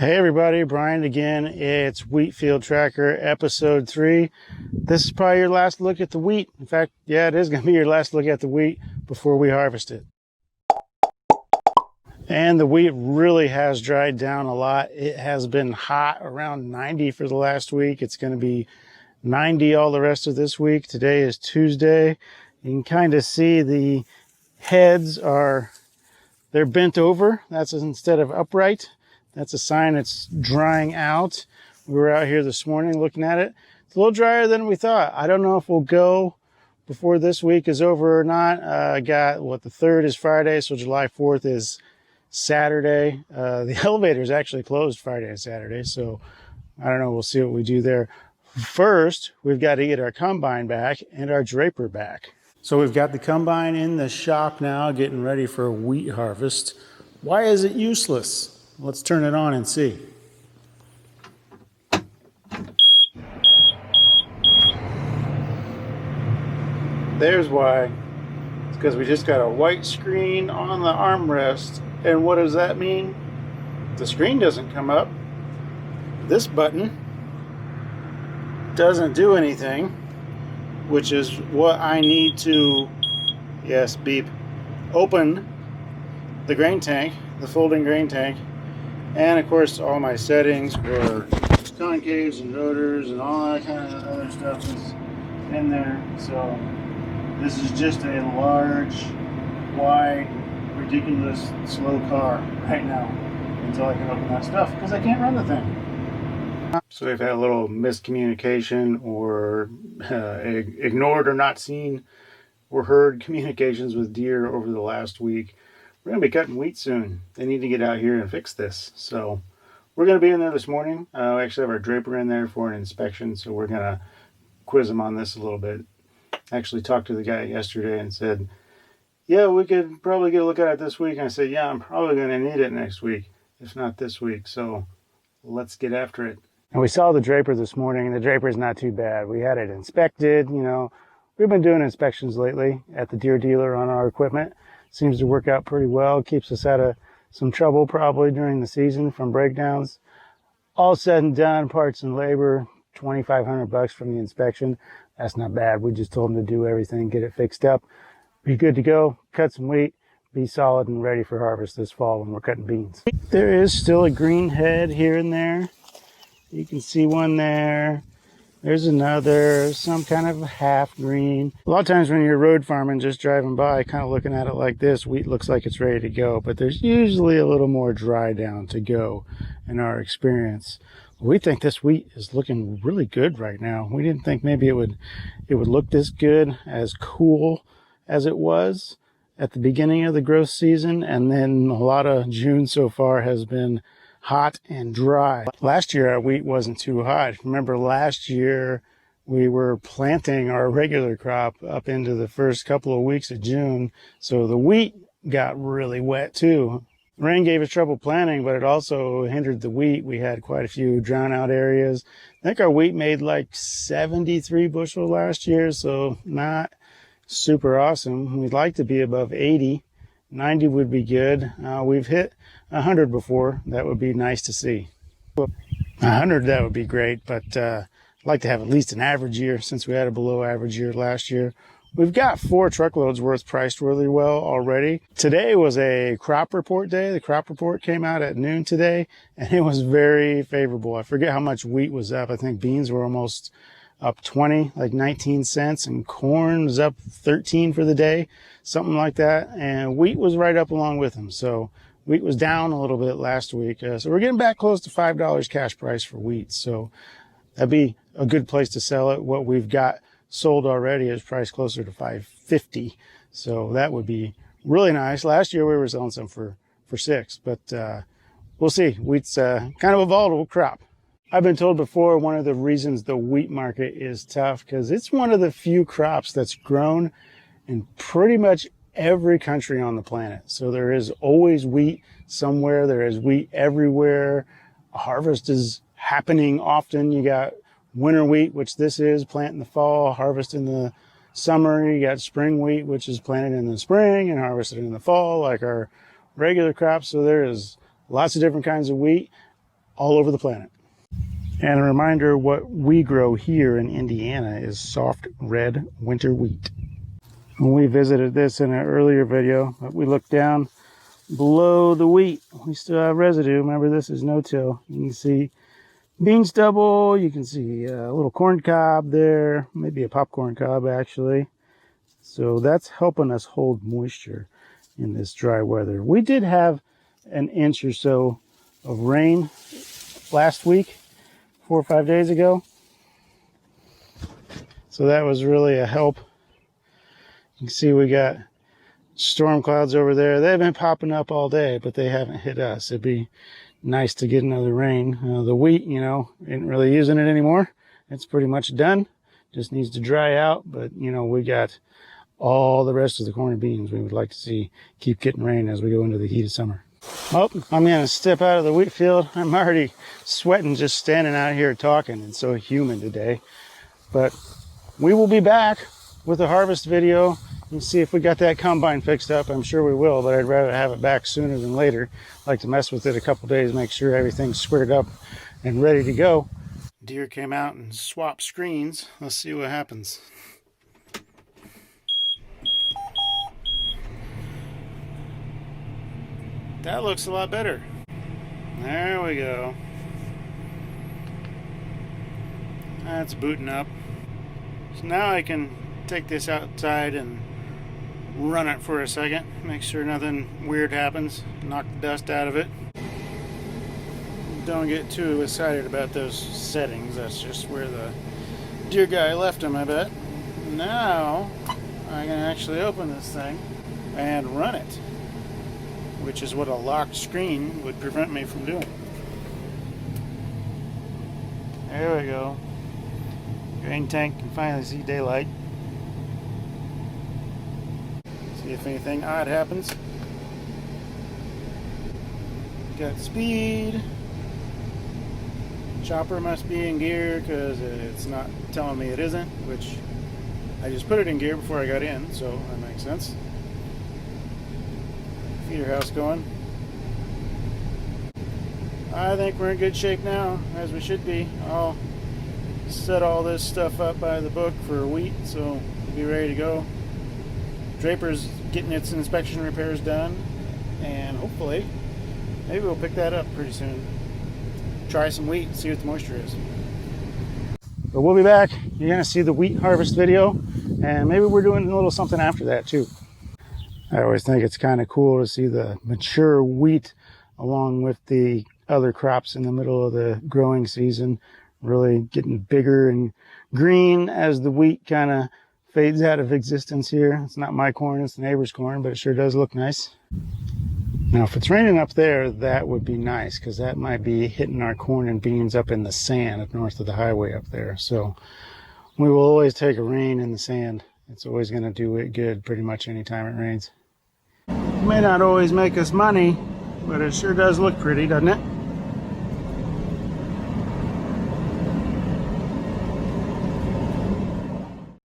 Hey everybody, Brian again. It's Wheat Field Tracker episode 3. This is probably your last look at the wheat. In fact, yeah, it is going to be your last look at the wheat before we harvest it. And the wheat really has dried down a lot. It has been hot, around 90 for the last week. It's going to be 90 all the rest of this week. Today is Tuesday. You can kind of see the heads they're bent over. That's instead of upright. That's a sign it's drying out. We were out here this morning looking at it. It's a little drier than we thought. I don't know if we'll go before this week is over or not. I got the 3rd is Friday, so July 4th is Saturday. The elevator is actually closed Friday and Saturday, so I don't know. We'll see what we do there. First, we've got to get our combine back and our draper back. So we've got the combine in the shop now, getting ready for a wheat harvest. Why is it useless? Let's turn it on and see. There's why. It's because we just got a white screen on the armrest. And what does that mean? The screen doesn't come up. This button doesn't do anything, which is what I need to, yes, beep, open the grain tank, the folding grain tank. And of course, all my settings for concaves and rotors and all that kind of other stuff is in there. So this is just a large, wide, ridiculous, slow car right now until I can open that stuff because I can't run the thing. So we've had a little miscommunication or ignored or not seen or heard communications with deer over the last week. We're going to be cutting wheat soon. They need to get out here and fix this. So we're going to be in there this morning. We actually have our draper in there for an inspection, so we're going to quiz them on this a little bit. I actually talked to the guy yesterday and said, yeah, we could probably get a look at it this week. And I said, yeah, I'm probably going to need it next week, if not this week. So let's get after it. And we saw the draper this morning, and the draper is not too bad. We had it inspected. We've been doing inspections lately at the deer dealer on our equipment. Seems to work out pretty well. Keeps us out of some trouble probably during the season from breakdowns. All said and done, parts and labor, $2,500 from the inspection. That's not bad. We just told them to do everything, get it fixed up, be good to go, cut some wheat, be solid and ready for harvest this fall when we're cutting beans. There is still a green head here and there. You can see one there. There's another, some kind of half green. A lot of times when you're road farming, just driving by, kind of looking at it like this, wheat looks like it's ready to go, but there's usually a little more dry down to go in our experience. We think this wheat is looking really good right now. We didn't think maybe it would look this good, as cool as it was at the beginning of the growth season, and then a lot of June so far has been hot and dry. Last year our wheat wasn't too hot. Remember last year we were planting our regular crop up into the first couple of weeks of June, so the wheat got really wet too. Rain gave us trouble planting, but it also hindered the wheat. We had quite a few drown out areas. I think our wheat made like 73 bushel last year, so not super awesome. We'd like to be above 80. 90 would be good. We've hit 100 before. That would be nice to see. 100, that would be great, but I'd like to have at least an average year since we had a below average year last year. We've got 4 truckloads worth priced really well already. Today was a crop report day. The crop report came out at noon today, and it was very favorable. I forget how much wheat was up. I think beans were almost up 20, like 19 cents, and corn was up 13 for the day, something like that. And wheat was right up along with them. So wheat was down a little bit last week. So we're getting back close to $5 cash price for wheat. So that'd be a good place to sell it. What we've got sold already is priced closer to $5.50. So that would be really nice. Last year we were selling some for $6, but we'll see. Wheat's kind of a volatile crop. I've been told before one of the reasons the wheat market is tough because it's one of the few crops that's grown in pretty much every country on the planet. So there is always wheat somewhere. There is wheat everywhere. A harvest is happening often. You got winter wheat, which this is, plant in the fall, harvest in the summer. You got spring wheat, which is planted in the spring and harvested in the fall, like our regular crops. So there is lots of different kinds of wheat. all over the planet. And a reminder, what we grow here in Indiana is soft red winter wheat. When we visited this in an earlier video, we looked down below the wheat. We still have residue. Remember, this is no-till. You can see bean stubble. You can see a little corn cob there, maybe a popcorn cob actually. So that's helping us hold moisture in this dry weather. We did have an inch or so of rain last week, 4 or 5 days ago. So that was really a help. You can see we got storm clouds over there. They've been popping up all day, but they haven't hit us. It'd be nice to get another rain. The wheat, ain't really using it anymore. It's pretty much done. Just needs to dry out. But, we got all the rest of the corn and beans we would like to see keep getting rain as we go into the heat of summer. Oh, I'm going to step out of the wheat field. I'm already sweating just standing out here talking. It's so humid today. But we will be back with a harvest video and see if we got that combine fixed up. I'm sure we will, but I'd rather have it back sooner than later. I like to mess with it a couple days, make sure everything's squared up and ready to go. Deer came out and swapped screens. Let's see what happens. That looks a lot better. There we go. That's booting up. So now I can take this outside and run it for a second. Make sure nothing weird happens. Knock the dust out of it. Don't get too excited about those settings. That's just where the deer guy left them, I bet. Now I can actually open this thing and run it, which is what a locked screen would prevent me from doing. There we go. Grain tank can finally see daylight. See if anything odd happens. Got speed. Chopper must be in gear because it's not telling me it isn't, which I just put it in gear before I got in, so that makes sense. Feeder house going. I think we're in good shape now, as we should be. I'll set all this stuff up by the book for wheat, so we'll be ready to go. Draper's getting its inspection repairs done, and hopefully maybe we'll pick that up pretty soon. Try some wheat and see what the moisture is. But we'll be back. You're gonna see the wheat harvest video, and maybe we're doing a little something after that too. I always think it's kind of cool to see the mature wheat along with the other crops in the middle of the growing season really getting bigger and green as the wheat kind of fades out of existence here. It's not my corn, it's the neighbor's corn, but it sure does look nice. Now, if it's raining up there, that would be nice because that might be hitting our corn and beans up in the sand up north of the highway up there. So we will always take a rain in the sand. It's always going to do it good pretty much anytime it rains. It may not always make us money, but it sure does look pretty, doesn't it?